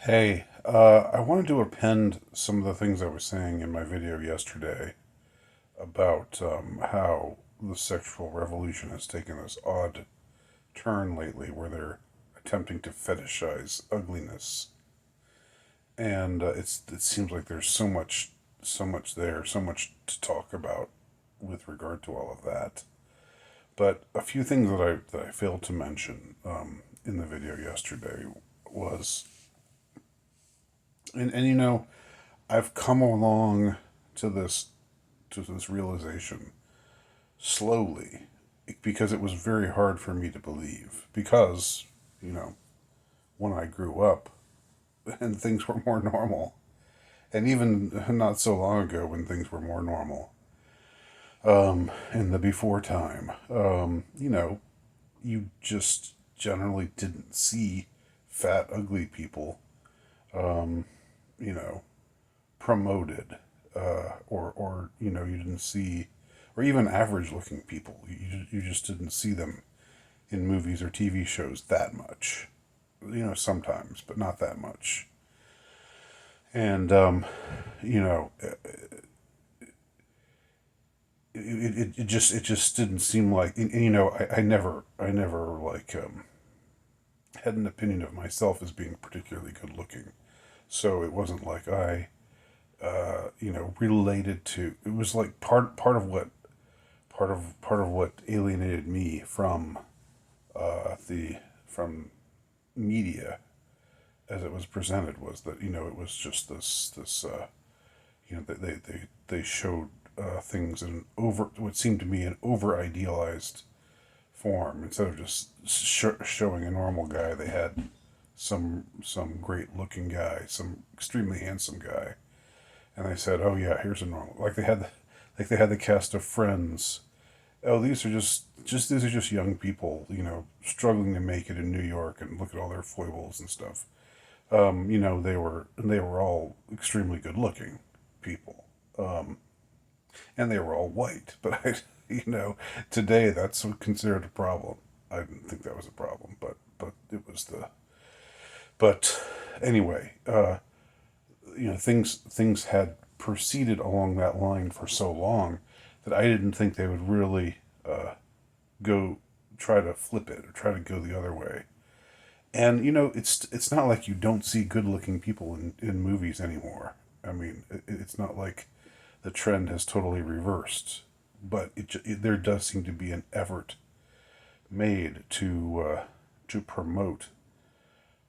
Hey, I wanted to append some of the things I was saying in my video yesterday about how the sexual revolution has taken this odd turn lately where they're attempting to fetishize ugliness. And it seems like there's so much there, so much to talk about with regard to all of that. But a few things that I failed to mention in the video yesterday was, and I've come along to this to this realization slowly because it was very hard for me to believe because you know when I grew up and things were more normal, and even not so long ago when things were more normal, in the before time, you just generally didn't see fat ugly people you know promoted, or you didn't see, or even average looking people. You just didn't see them in movies or TV shows that much. Sometimes, but not that much. And you know, it just didn't seem like, I never like had an opinion of myself as being particularly good looking. So it wasn't like I related to. It was like part of what alienated me the from media as it was presented was that it was just this they showed things in over what seemed to me an over idealized form. Instead of just showing a normal guy, they had some great looking guy, some extremely handsome guy, and they said, "Oh yeah, here's a normal." Like they had the cast of Friends. Oh, these are just young people, struggling to make it in New York, and look at all their foibles and stuff. They were all extremely good looking people, and they were all white. But today that's considered a problem. I didn't think that was a problem, but it was the. But anyway, things had proceeded along that line for so long that I didn't think they would really go try to flip it or try to go the other way. And it's not like you don't see good looking people in movies anymore. I mean, it's not like the trend has totally reversed, but there does seem to be an effort made to promote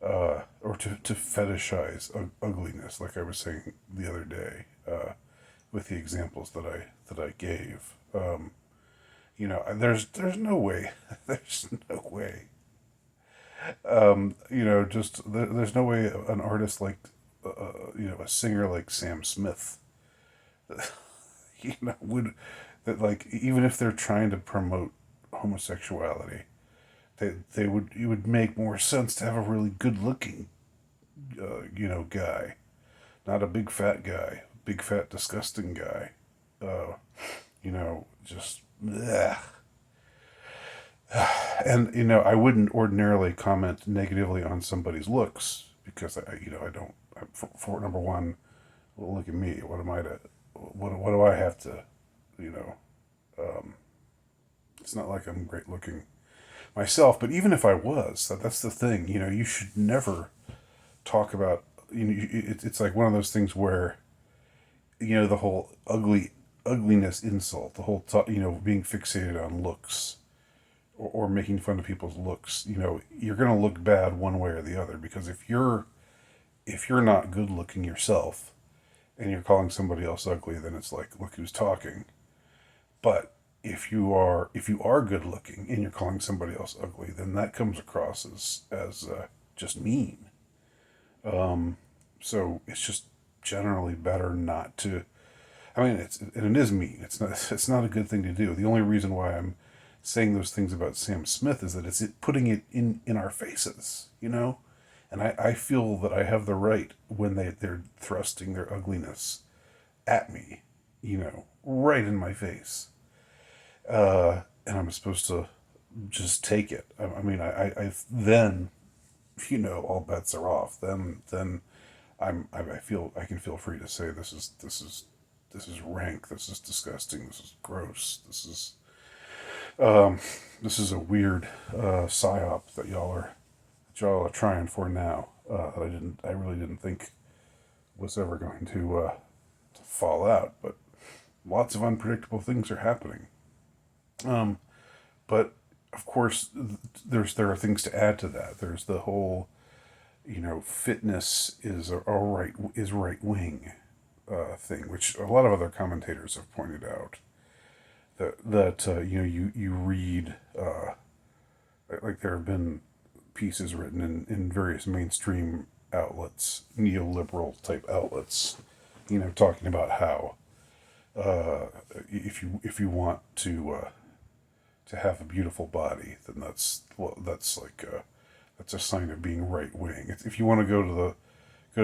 or to fetishize ugliness, like I was saying the other day, with the examples that I gave. There's no way, there's no way, there's no way an artist like, a singer like Sam Smith, would, that, like, even if they're trying to promote homosexuality, they would it would make more sense to have a really good looking guy, not a big fat guy, big fat disgusting guy. Just bleh. And I wouldn't ordinarily comment negatively on somebody's looks because I don't. For number one, well, look at me. What am I to? What do I have to? You know, it's not like I'm great looking myself. But even if I was, that's the thing. You should never talk about. It's like one of those things where the whole ugliness insult, the whole being fixated on looks, or making fun of people's looks. You're gonna look bad one way or the other, because if you're not good looking yourself and you're calling somebody else ugly, then it's like, look who's talking. But if you are good looking and you're calling somebody else ugly, then that comes across as just mean. So it's just generally better not to. I mean, it is mean. It's not a good thing to do. The only reason why I'm saying those things about Sam Smith is that it's putting it in our faces, and I feel that I have the right, when they're thrusting their ugliness at me, right in my face, and I'm supposed to just take it. I mean, I then all bets are off. Then I feel I can feel free to say this is rank. This is disgusting. This is gross. This is a weird psyop that y'all are trying for now. That I really didn't think was ever going to fall out. But lots of unpredictable things are happening. Um, but of course, there are things to add to that. There's the whole, fitness is right wing thing, which a lot of other commentators have pointed out. That you read like there have been pieces written in various mainstream outlets, neoliberal type outlets, talking about how uh, if you want to have a beautiful body, then that's like that's a sign of being right wing. If you want to go to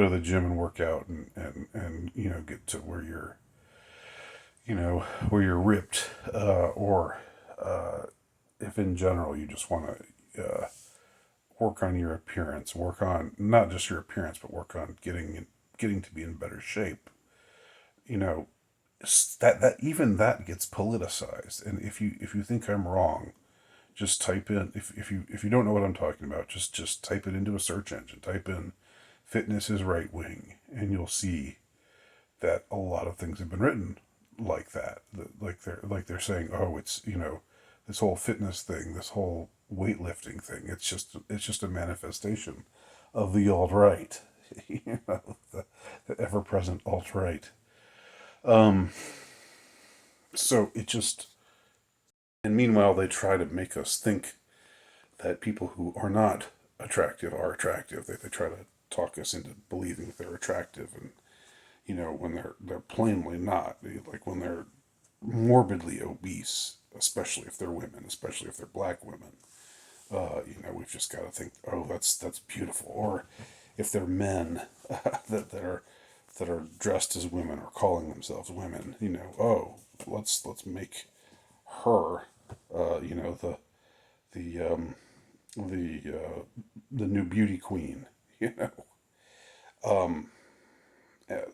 the gym and work out and get to where you're ripped, or if in general you just want to work on your appearance, work on not just your appearance, but work on getting to be in better shape. You know, that even that gets politicized. And if you think I'm wrong, just type in if you don't know what I'm talking about, just type it into a search engine. Type in "fitness is right wing," and you'll see that a lot of things have been written like that. Like they're saying, oh, it's this whole fitness thing, this whole weightlifting thing. It's just a manifestation of the alt right, the ever present alt right. Um, so it just and meanwhile they try to make us think that people who are not attractive are attractive. They try to talk us into believing that they're attractive, and when they're plainly not. Like when they're morbidly obese, especially if they're women, especially if they're black women. We've just got to think, oh, that's beautiful. Or if they're men that are dressed as women or calling themselves women, oh, let's make her, the the the new beauty queen, you know. Um,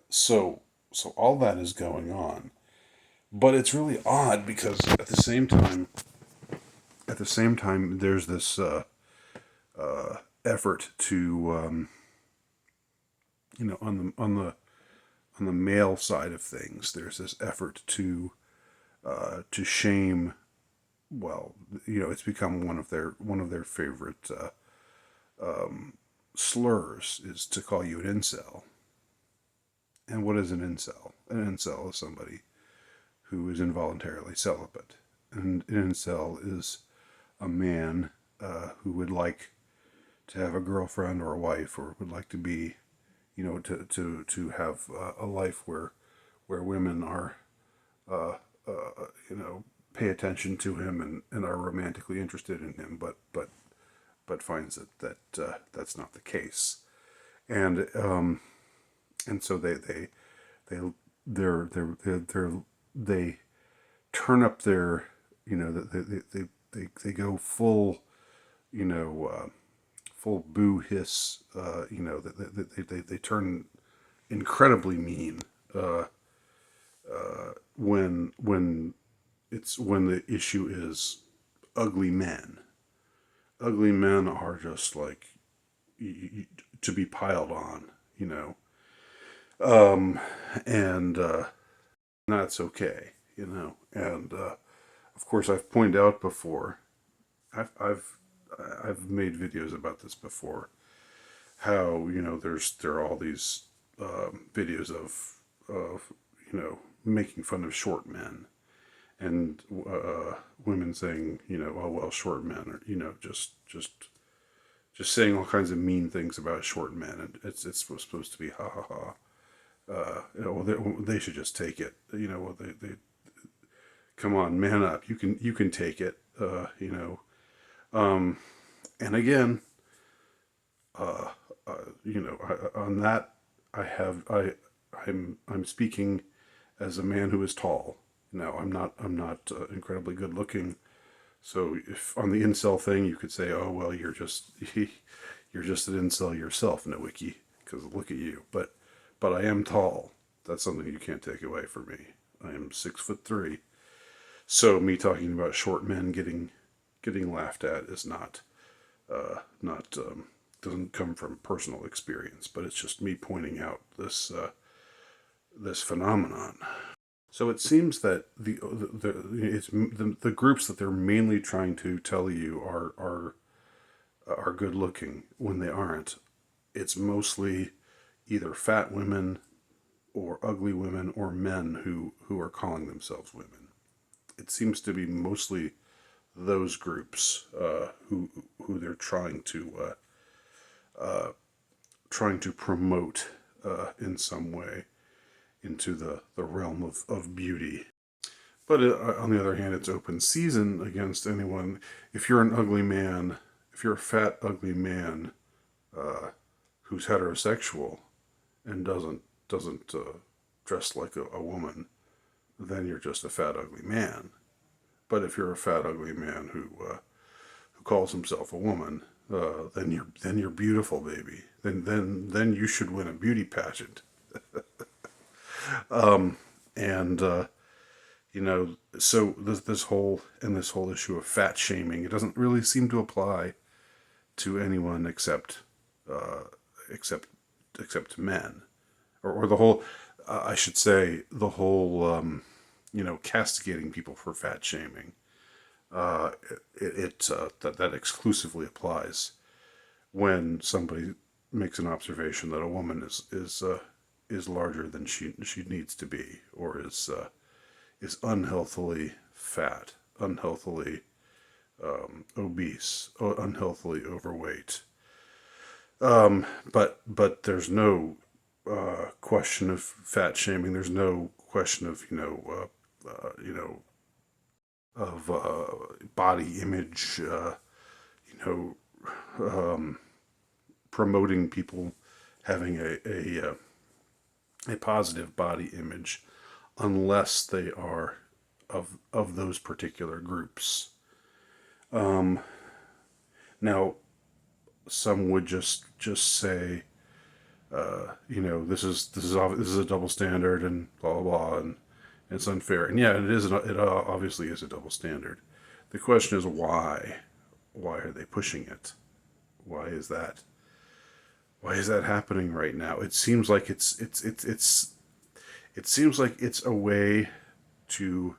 so all that is going on, but it's really odd because at the same time, there's this effort to on the male side of things. There's this effort to shame. Well, it's become one of their favorite slurs is to call you an incel. And what is an incel? An incel is somebody who is involuntarily celibate. And an incel is a man who would like to have a girlfriend or a wife, or would like to be, to have a life where women are, pay attention to him and are romantically interested in him, but finds that's not the case, and so they they turn up their, they go full, full boo hiss, they turn incredibly mean when the issue is ugly men. Ugly men are just like to be piled on, um, and that's okay, And of course, I've pointed out before. I've made videos about this before. How there are all these videos of making fun of short men, and women saying, oh well, short men are, just saying all kinds of mean things about short men, and it's supposed to be ha ha ha. Well, they should just take it. Well, they come on, man up. You can take it. Um, and again, uh, on that, I'm speaking as a man who is tall. Now, I'm not incredibly good looking. So if on the incel thing, you could say, oh well, you're just You're just an incel yourself, Nowicki, because look at you. But I am tall. That's something you can't take away from me. I am 6'3". So me talking about short men getting laughed at is not doesn't come from personal experience, but it's just me pointing out this phenomenon. So it seems that the groups that they're mainly trying to tell you are good looking when they aren't. It's mostly either fat women or ugly women or men who are calling themselves women. It seems to be mostly those groups who they're trying to promote in some way into the realm of beauty. But on the other hand, it's open season against anyone. If you're an ugly man, if you're a fat, ugly man who's heterosexual and doesn't dress like a woman, then you're just a fat, ugly man. But if you're a fat, ugly man who calls himself a woman, then you're beautiful, baby. Then you should win a beauty pageant. And so this whole issue of fat shaming, it doesn't really seem to apply to anyone except men, or the whole. I should say the whole. Castigating people for fat shaming. That exclusively applies when somebody makes an observation that a woman is larger than she needs to be, or is unhealthily fat, unhealthily obese, or unhealthily overweight. But there's no question of fat shaming. There's no question of of body image. Promoting people having a positive body image, unless they are of those particular groups. Now, some would just say, this is a double standard and blah blah blah, and it's unfair. And yeah, it is. It obviously is a double standard. The question is why? Why are they pushing it? Why is that? Why is that happening right now? It seems like it seems like it's a way to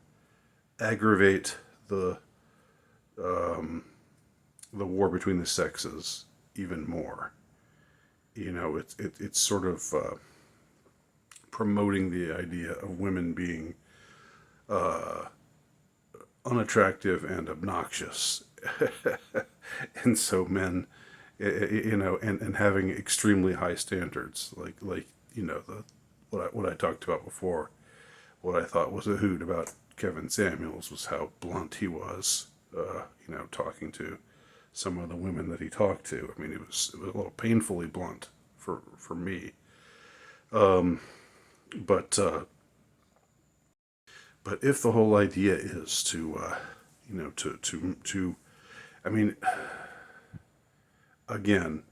aggravate the war between the sexes even more. It's sort of promoting the idea of women being unattractive and obnoxious, and so men, and having extremely high standards, like what I talked about before. What I thought was a hoot about Kevin Samuels was how blunt he was, talking to some of the women that he talked to. I mean, it was a little painfully blunt for me. But if the whole idea is to I mean, again,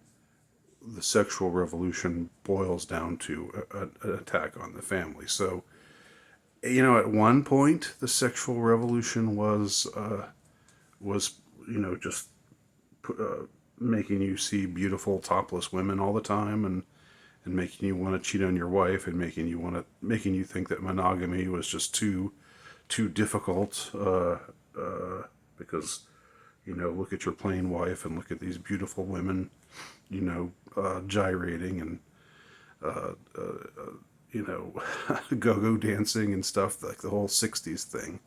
the sexual revolution boils down to an attack on the family. So, at one point, the sexual revolution was just making you see beautiful topless women all the time, and making you want to cheat on your wife, and making you think that monogamy was just too difficult, because look at your plain wife and look at these beautiful women, gyrating and go-go dancing and stuff, like the whole 60s thing.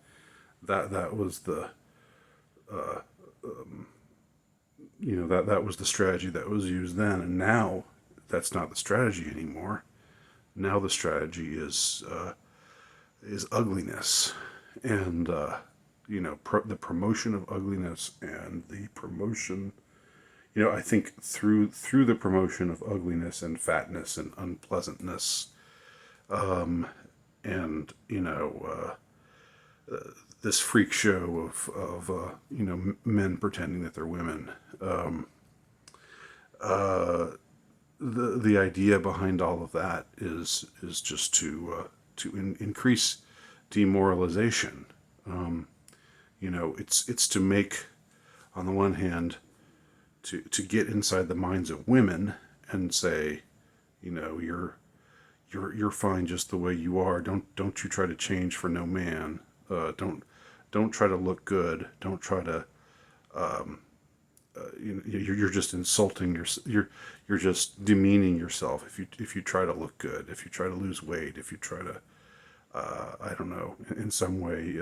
That was the that was the strategy that was used then, and now that's not the strategy anymore. Now the strategy is ugliness, and the promotion of ugliness, and the promotion. I think through the promotion of ugliness and fatness and unpleasantness, and this freak show of men pretending that they're women. uh, the idea behind all of that is just to increase demoralization. Um, it's to make, on the one hand, to get inside the minds of women and say, you're fine just the way you are. Don't you try to change for no man. Don't try to look good. Don't try to you're just insulting you're just demeaning yourself if you try to look good, if you try to lose weight, if you try to I don't know, in some way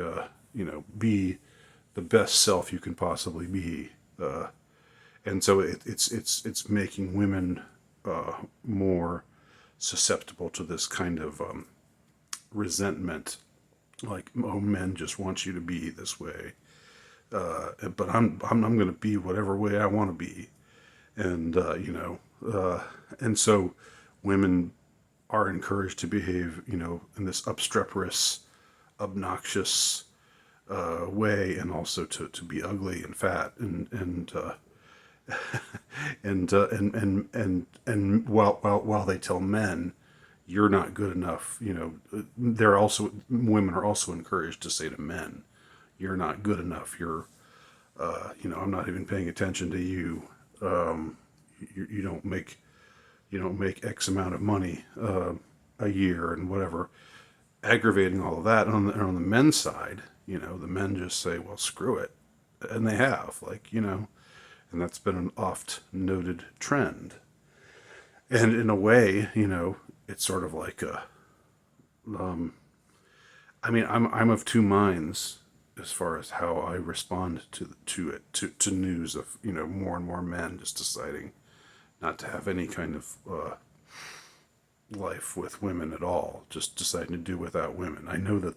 be the best self you can possibly be. And so it's making women more susceptible to this kind of resentment, like, oh, men just want you to be this way, but I'm going to be whatever way I want to be, and and so women are encouraged to behave, in this obstreperous, obnoxious way, and also to be ugly and fat and while they tell men you're not good enough, they're also women are also encouraged to say to men, you're not good enough. I'm not even paying attention to you. You don't make X amount of money a year and whatever, aggravating all of that. On the men's side, the men just say, well, screw it, and they have, like, and that's been an oft noted trend. And in a way, it's sort of like I'm of two minds as far as how I respond to news of more and more men just deciding not to have any kind of life with women at all, just deciding to do without women. I know that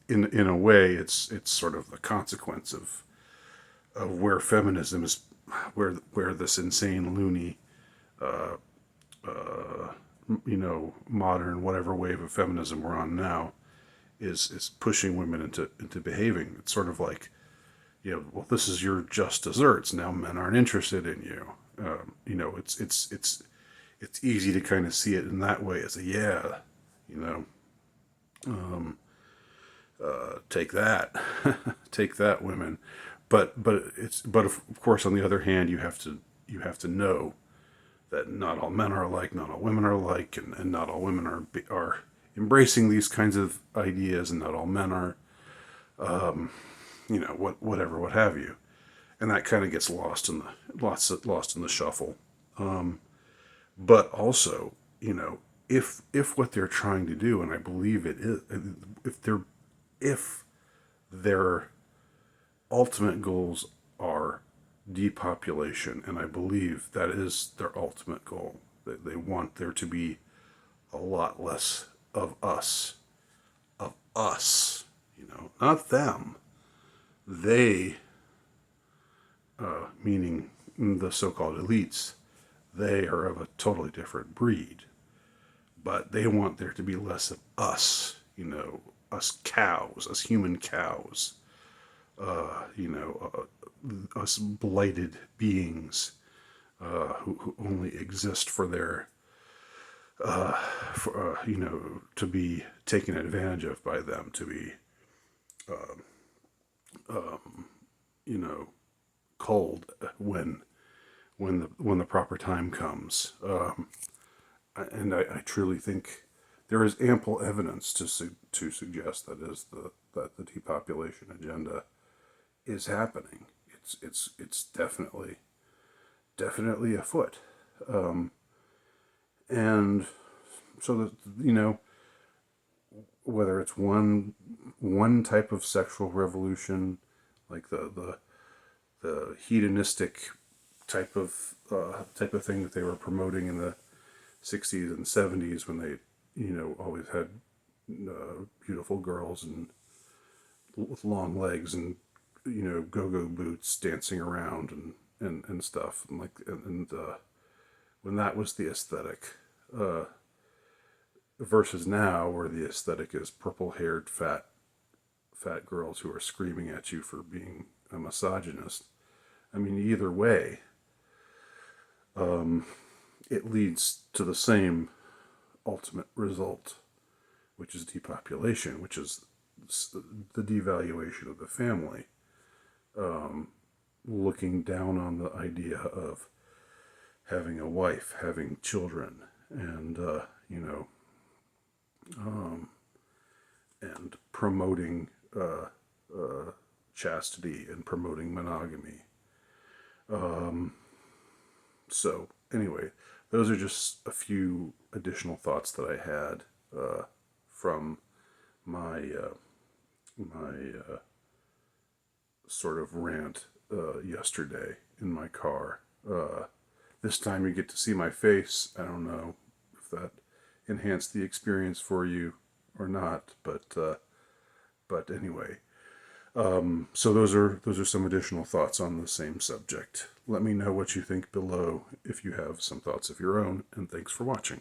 in a way it's sort of the consequence of where feminism is, where this insane, loony, modern whatever wave of feminism we're on now is pushing women into behaving. It's sort of like, well, this is your just desserts. Now men aren't interested in you. It's easy to kind of see it in that way as a, yeah, you know, take that, take that, women. But of course, on the other hand, you have to know that not all men are alike, not all women are alike, and not all women are embracing these kinds of ideas, and not all men are, whatever, what have you, and that kind of gets lost in the shuffle. But also, if what they're trying to do, and I believe it is, if their ultimate goals are depopulation, and I believe that is their ultimate goal. They want there to be a lot less of us, not them. They, meaning the so-called elites, they are of a totally different breed, but they want there to be less of us, us cows, us human cows, us blighted beings who only exist for their, to be taken advantage of by them, to be, you know, cold when the proper time comes. And I truly think there is ample evidence to suggest that the depopulation agenda is happening. It's definitely afoot. And so that, whether it's one type of sexual revolution, like the hedonistic type of thing that they were promoting in the 60s and 70s, when they always had beautiful girls and with long legs and go-go boots dancing around and stuff, and when that was the aesthetic, versus now where the aesthetic is purple-haired fat girls who are screaming at you for being a misogynist. I mean, either way, it leads to the same ultimate result, which is depopulation, which is the devaluation of the family, looking down on the idea of having a wife, having children, and, and promoting chastity and promoting monogamy. So, anyway, those are just a few additional thoughts that I had from my sort of rant yesterday in my car. This time you get to see my face. I don't know if that enhanced the experience for you or not, but anyway. So those are some additional thoughts on the same subject. Let me know what you think below if you have some thoughts of your own, and thanks for watching.